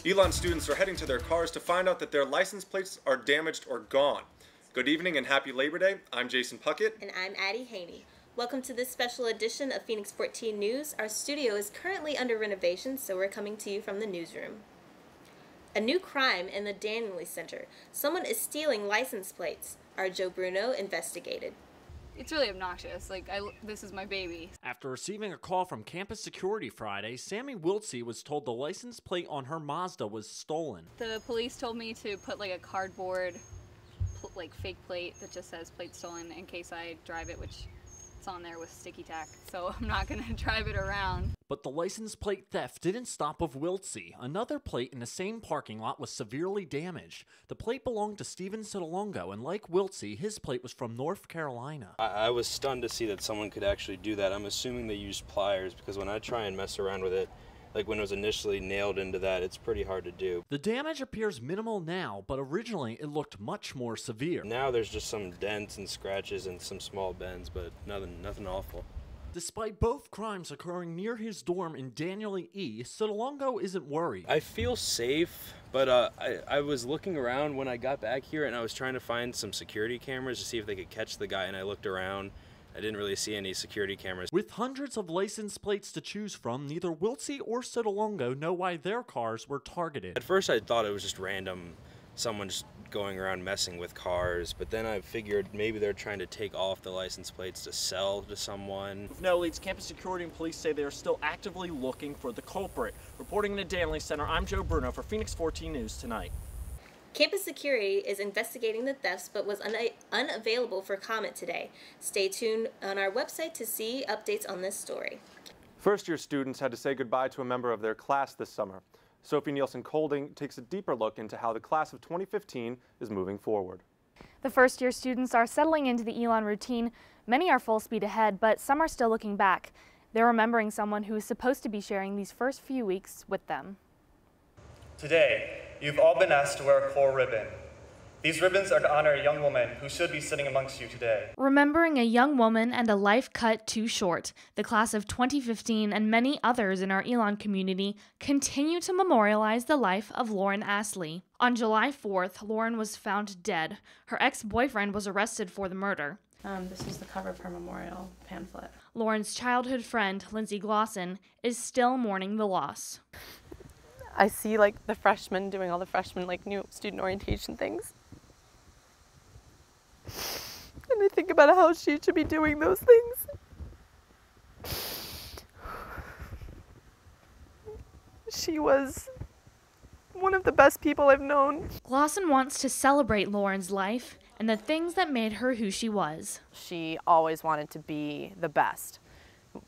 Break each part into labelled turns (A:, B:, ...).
A: Elon students are heading to their cars to find out that their license plates are damaged or gone. Good evening and happy Labor Day. I'm Jason Puckett.
B: And I'm Addie Haney. Welcome to this special edition of Phoenix 14 News. Our studio is currently under renovation, so we're coming to you from the newsroom. A new crime in the Danieley Center. Someone is stealing license plates. Our Joe Bruno investigated.
C: It's really obnoxious. This is my baby.
D: After receiving a call from campus security Friday, Sammy Wiltsey was told the license plate on her Mazda was stolen.
C: The police told me to put a cardboard, fake plate that just says plate stolen in case I drive it, which it's on there with sticky tack, so I'm not gonna drive it around.
D: But the license plate theft didn't stop with Wiltsey. Another plate in the same parking lot was severely damaged. The plate belonged to Steven Sotolongo, and like Wiltsey, his plate was from North Carolina.
E: I was stunned to see that someone could actually do that. I'm assuming they used pliers, because when I try and mess around with it, like when it was initially nailed into that, it's pretty hard to do.
D: The damage appears minimal now, but originally it looked much more severe.
E: Now there's just some dents and scratches and some small bends, but nothing awful.
D: Despite both crimes occurring near his dorm in Danieley E, Sotolongo isn't worried.
E: I feel safe, but I was looking around when I got back here and I was trying to find some security cameras to see if they could catch the guy, and I looked around. I didn't really see any security cameras.
D: With hundreds of license plates to choose from, neither Wiltsey or Sotolongo know why their cars were targeted.
E: At first I thought it was just random, someone just going around messing with cars, but then I figured maybe they're trying to take off the license plates to sell to someone.
D: With no leads, campus security and police say they are still actively looking for the culprit. Reporting in the Danieley Center, I'm Joe Bruno for Phoenix 14 News Tonight.
B: Campus security is investigating the thefts but was unavailable for comment today. Stay tuned on our website to see updates on this story.
A: First-year students had to say goodbye to a member of their class this summer. Sophie Nielsen-Colding takes a deeper look into how the class of 2015 is moving forward.
F: The first-year students are settling into the Elon routine. Many are full speed ahead, but some are still looking back. They're remembering someone who is supposed to be sharing these first few weeks with them.
G: Today, you've all been asked to wear a coral ribbon. These ribbons are to honor a young woman who should be sitting amongst you today.
F: Remembering a young woman and a life cut too short, the class of 2015 and many others in our Elon community continue to memorialize the life of Lauren Astley. On July 4th, Lauren was found dead. Her ex-boyfriend was arrested for the murder.
H: This is the cover of her memorial pamphlet.
F: Lauren's childhood friend, Lindsay Glosson, is still mourning the loss.
H: I see the freshmen doing all the freshman new student orientation things. And I think about how she should be doing those things. She was one of the best people I've known.
F: Glosson wants to celebrate Lauren's life and the things that made her who she was.
H: She always wanted to be the best.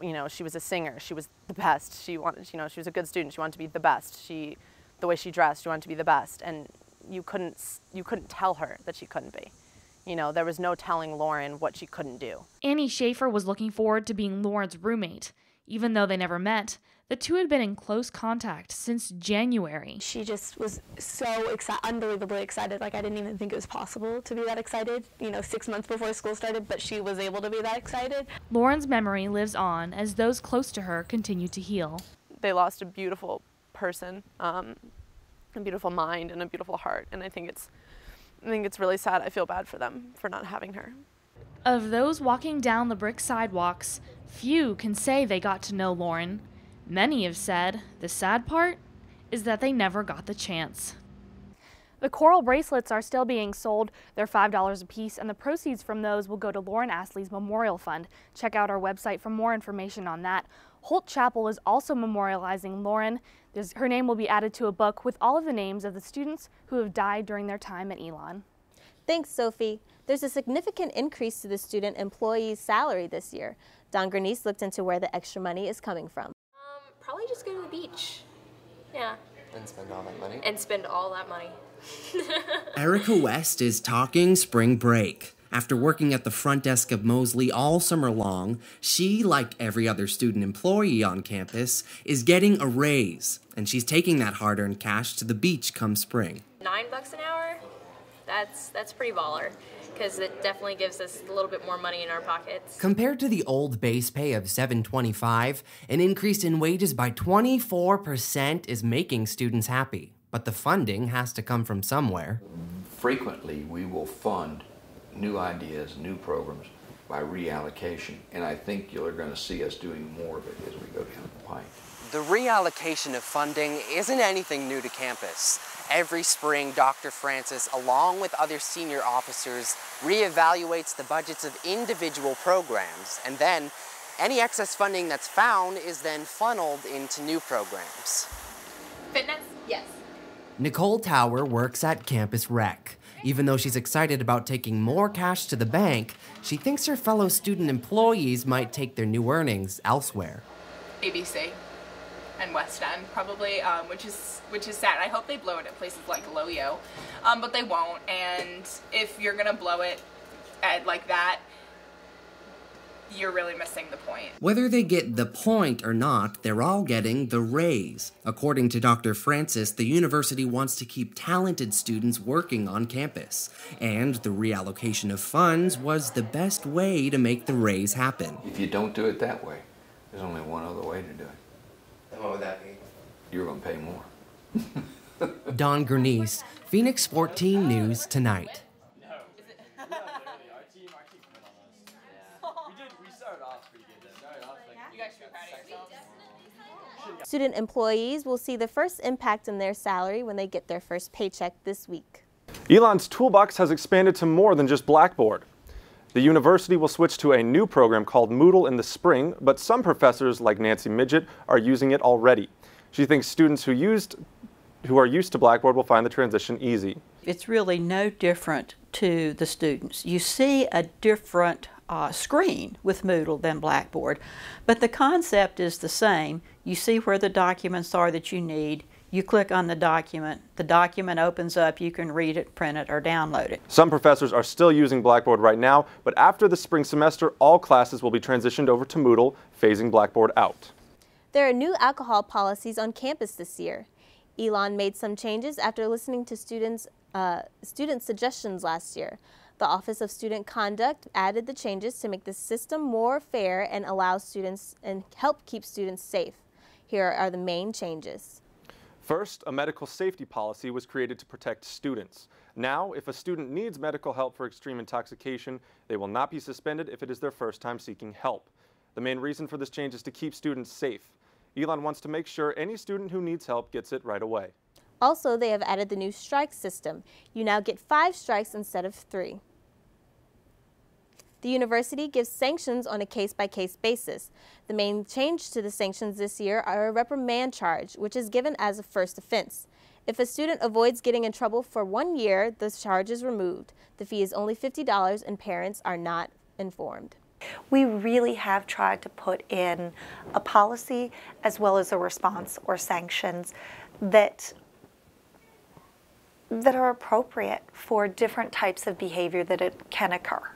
H: You know, she was a singer. She was the best. She wanted, she was a good student. She wanted to be the best. The way she dressed, she wanted to be the best. And you couldn't tell her that she couldn't be. You know, there was no telling Lauren what she couldn't do. Annie Schaefer was looking forward to being Lauren's roommate. Even though they never met, the two had been in close contact since January.
I: She just was so unbelievably excited. I didn't even think it was possible to be that excited, 6 months before school started, but she was able to be that excited.
F: Lauren's memory lives on as those close to her continue to heal.
H: They lost a beautiful person, a beautiful mind, and a beautiful heart, and I think it's really sad. I feel bad for them for not having her.
F: Of those walking down the brick sidewalks, few can say they got to know Lauren. Many have said the sad part is that they never got the chance. The coral bracelets are still being sold. They're $5 a piece, and the proceeds from those will go to Lauren Astley's Memorial Fund. Check out our website for more information on that. Holt Chapel is also memorializing Lauren. Her name will be added to a book with all of the names of the students who have died during their time at Elon.
B: Thanks, Sophie. There's a significant increase to the student employee's salary this year. Don Grenice looked into where the extra money is coming from.
J: Probably just go to the beach. Yeah.
K: And spend all that money?
J: And spend all that money.
K: Erica West is talking spring break. After working at the front desk of Mosley all summer long, she, like every other student employee on campus, is getting a raise, and she's taking that hard-earned cash to the beach come spring.
J: $9 an hour? That's pretty baller, because it definitely gives us a little bit more money in our pockets.
K: Compared to the old base pay of $7.25, an increase in wages by 24% is making students happy. But the funding has to come from somewhere.
L: Frequently, we will fund new ideas, new programs by reallocation, and I think you're going to see us doing more of it as we go down the pike.
K: The reallocation of funding isn't anything new to campus. Every spring, Dr. Francis, along with other senior officers, reevaluates the budgets of individual programs, and then any excess funding that's found is then funneled into new programs.
J: Fitness? Yes.
K: Nicole Tower works at Campus Rec. Even though she's excited about taking more cash to the bank, she thinks her fellow student employees might take their new earnings elsewhere.
M: ABC and West End, probably, which is sad. I hope they blow it at places like Loyo, but they won't. And if you're gonna blow it at like that, you're really missing the point.
K: Whether they get the point or not, they're all getting the raise. According to Dr. Francis, the university wants to keep talented students working on campus, and the reallocation of funds was the best way to make the raise happen.
L: If you don't do it that way, there's only one other way to do it.
K: And what would that be?
L: You're going to pay more.
K: Don Gurnice, Phoenix 14 News Tonight.
B: Student employees will see the first impact in their salary when they get their first paycheck this week.
A: Elon's toolbox has expanded to more than just Blackboard. The university will switch to a new program called Moodle in the spring, but some professors, like Nancy Midget, are using it already. She thinks students who are used to Blackboard will find the transition easy.
N: It's really no different to the students. You see a different screen with Moodle than Blackboard, but the concept is the same. You see where the documents are that you need. You click on the document opens up, you can read it, print it, or download it.
A: Some professors are still using Blackboard right now, but after the spring semester, all classes will be transitioned over to Moodle, phasing Blackboard out.
B: There are new alcohol policies on campus this year. Elon made some changes after listening to student suggestions last year. The Office of Student Conduct added the changes to make the system more fair and allow students and help keep students safe. Here are the main changes.
A: First, a medical safety policy was created to protect students. Now, if a student needs medical help for extreme intoxication, they will not be suspended if it is their first time seeking help. The main reason for this change is to keep students safe. Elon wants to make sure any student who needs help gets it right away.
B: Also, they have added the new strike system. You now get 5 strikes instead of 3. The university gives sanctions on a case-by-case basis. The main change to the sanctions this year are a reprimand charge, which is given as a first offense. If a student avoids getting in trouble for 1 year, the charge is removed. The fee is only $50 and parents are not informed.
O: We really have tried to put in a policy as well as a response or sanctions that are appropriate for different types of behavior that it can occur.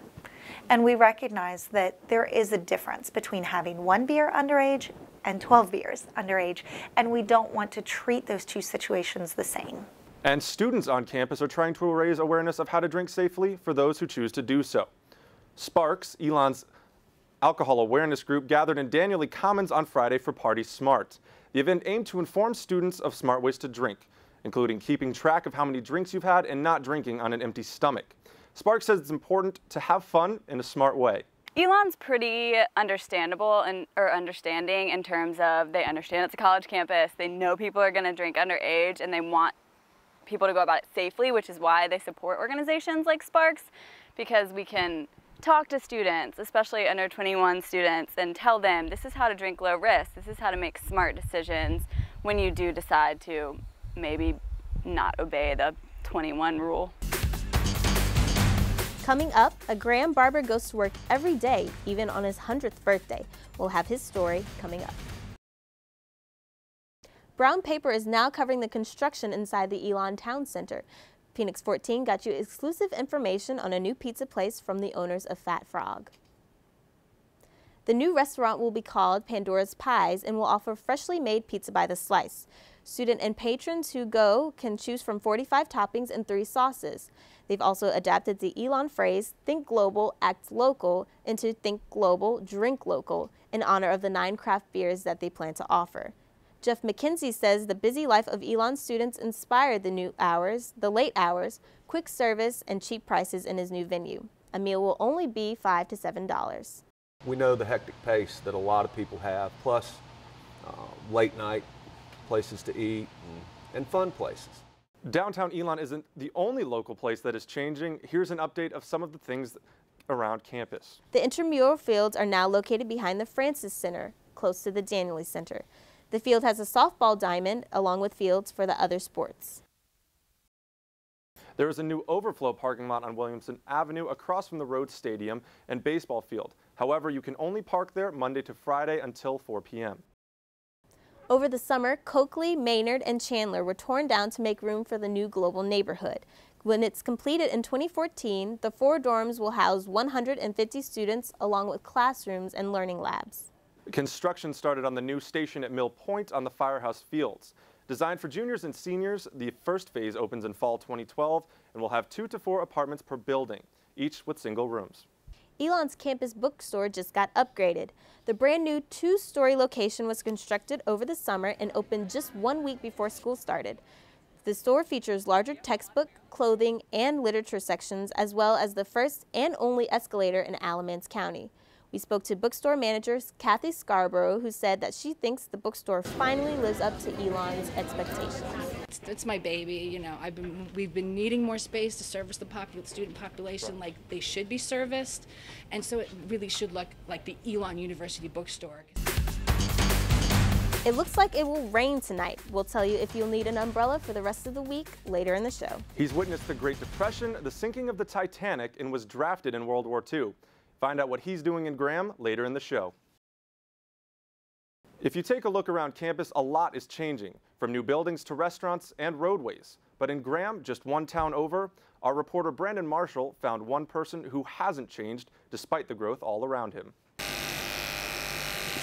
O: And we recognize that there is a difference between having 1 beer underage and 12 beers underage, and we don't want to treat those two situations the same.
A: And students on campus are trying to raise awareness of how to drink safely for those who choose to do so. Sparks, Elon's alcohol awareness group, gathered in Daniel Lee Commons on Friday for Party Smart. The event aimed to inform students of smart ways to drink, including keeping track of how many drinks you've had and not drinking on an empty stomach. Sparks says it's important to have fun in a smart way.
P: Elon's pretty understanding in terms of they understand it's a college campus, they know people are going to drink underage, and they want people to go about it safely, which is why they support organizations like Sparks, because we can talk to students, especially under 21 students, and tell them this is how to drink low risk, this is how to make smart decisions when you do decide to maybe not obey the 21 rule.
B: Coming up, a Graham barber goes to work every day, even on his 100th birthday. We'll have his story coming up. Brown paper is now covering the construction inside the Elon Town Center. Phoenix 14 got you exclusive information on a new pizza place from the owners of Fat Frog. The new restaurant will be called Pandora's Pies and will offer freshly made pizza by the slice. Student and patrons who go can choose from 45 toppings and 3 sauces. They've also adapted the Elon phrase, think global, act local, into think global, drink local, in honor of the 9 craft beers that they plan to offer. Jeff McKenzie says the busy life of Elon students inspired the new hours, the late hours, quick service, and cheap prices in his new venue. A meal will only be $5 to $7.
Q: We know the hectic pace that a lot of people have, plus late night places to eat and fun places.
A: Downtown Elon isn't the only local place that is changing. Here's an update of some of the things around campus.
B: The intramural fields are now located behind the Francis Center, close to the Daniely Center. The field has a softball diamond along with fields for the other sports.
A: There is a new overflow parking lot on Williamson Avenue across from the Rhodes Stadium and baseball field. However, you can only park there Monday to Friday until 4 p.m.
B: Over the summer, Coakley, Maynard, and Chandler were torn down to make room for the new global neighborhood. When it's completed in 2014, the 4 dorms will house 150 students along with classrooms and learning labs.
A: Construction started on the new station at Mill Point on the Firehouse Fields. Designed for juniors and seniors, the first phase opens in fall 2012 and will have 2 to 4 apartments per building, each with single rooms.
B: Elon's campus bookstore just got upgraded. The brand new 2-story location was constructed over the summer and opened just 1 week before school started. The store features larger textbook, clothing, and literature sections, as well as the first and only escalator in Alamance County. We spoke to bookstore manager Kathy Scarborough, who said that she thinks the bookstore finally lives up to Elon's expectations.
R: It's my baby, you know. We've been needing more space to service the student population like they should be serviced, and so it really should look like the Elon University bookstore.
B: It looks like it will rain tonight. We'll tell you if you'll need an umbrella for the rest of the week later in the show.
A: He's witnessed the Great Depression, the sinking of the Titanic, and was drafted in World War II. Find out what he's doing in Graham later in the show. If you take a look around campus, a lot is changing, from new buildings to restaurants and roadways. But in Graham, just one town over, our reporter Brandon Marshall found one person who hasn't changed despite the growth all around him.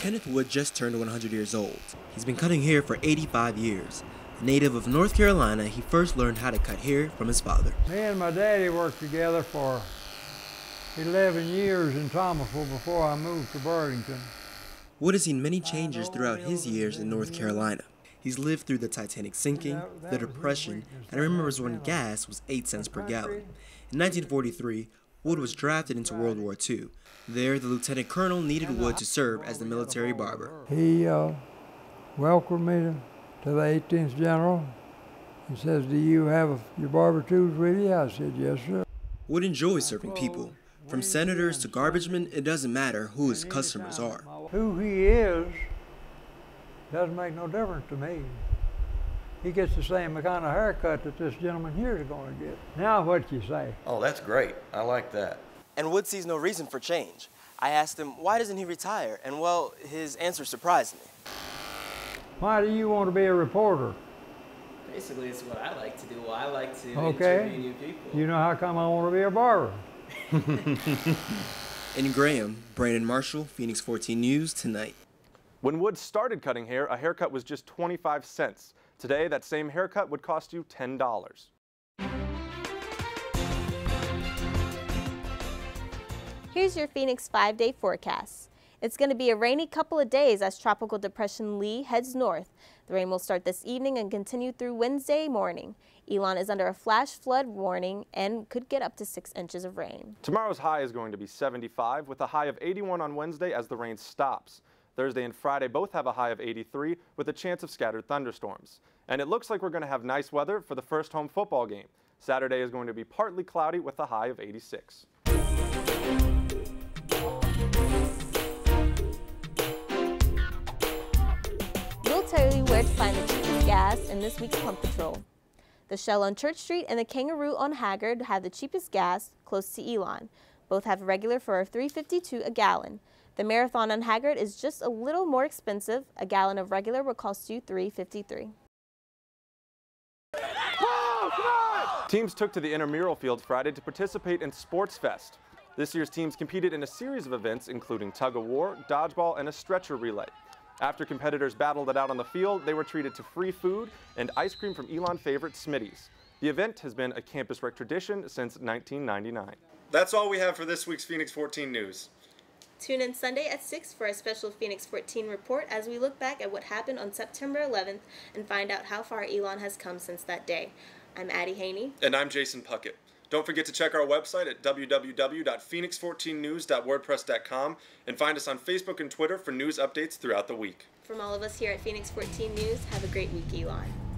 S: Kenneth Wood just turned 100 years old. He's been cutting hair for 85 years. A native of North Carolina, he first learned how to cut hair from his father.
T: Me and my daddy worked together for 11 years in Thomasville before I moved to Burlington.
S: Wood has seen many changes throughout his years in North Carolina. He's lived through the Titanic sinking, the Depression, and remembers when gas was 8 cents per gallon. In 1943, Wood was drafted into World War II. There, the lieutenant colonel needed Wood to serve as the military barber.
T: He welcomed me to the 18th General. He says, "Do you have your barber tools with you?" I said, "Yes, sir."
S: Wood enjoys serving people. From senators to garbage men, it doesn't matter who his customers are.
T: Who he is doesn't make no difference to me. He gets the same kind of haircut that this gentleman here is going to get. Now what you say?
U: Oh, that's great. I like that.
V: And Wood sees no reason for change. I asked him, why doesn't he retire? And well, his answer surprised me.
T: Why do you want to be a reporter?
W: Basically, it's what I like to do. I like to
T: Okay.
W: interview new people.
T: You know how come I want to be a barber?
S: In Graham, Brandon Marshall, Phoenix 14 News, tonight.
A: When Wood started cutting hair, a haircut was just 25 cents. Today, that same haircut would cost you $10.
B: Here's your Phoenix 5-day forecast. It's going to be a rainy couple of days as Tropical Depression Lee heads north. The rain will start this evening and continue through Wednesday morning. Elon is under a flash flood warning and could get up to 6 inches of rain.
A: Tomorrow's high is going to be 75 with a high of 81 on Wednesday as the rain stops. Thursday and Friday both have a high of 83 with a chance of scattered thunderstorms. And it looks like we're going to have nice weather for the first home football game. Saturday is going to be partly cloudy with a high of 86.
B: We'll tell you where to find the cheapest gas in this week's Pump Patrol. The Shell on Church Street and the Kangaroo on Haggard have the cheapest gas close to Elon. Both have regular for $3.52 a gallon. The Marathon on Haggard is just a little more expensive. A gallon of regular will cost you $3.53.
A: Teams took to the intramural field Friday to participate in Sports Fest. This year's teams competed in a series of events including tug-of-war, dodgeball, and a stretcher relay. After competitors battled it out on the field, they were treated to free food and ice cream from Elon favorite Smitty's. The event has been a Campus Rec tradition since 1999. That's all we have for this week's Phoenix 14 News.
B: Tune in Sunday at 6 for a special Phoenix 14 report as we look back at what happened on September 11th and find out how far Elon has come since that day. I'm Addie Haney.
A: And I'm Jason Puckett. Don't forget to check our website at www.phoenix14news.wordpress.com and find us on Facebook and Twitter for news updates throughout the week.
B: From all of us here at Phoenix 14 News, have a great week, Elon.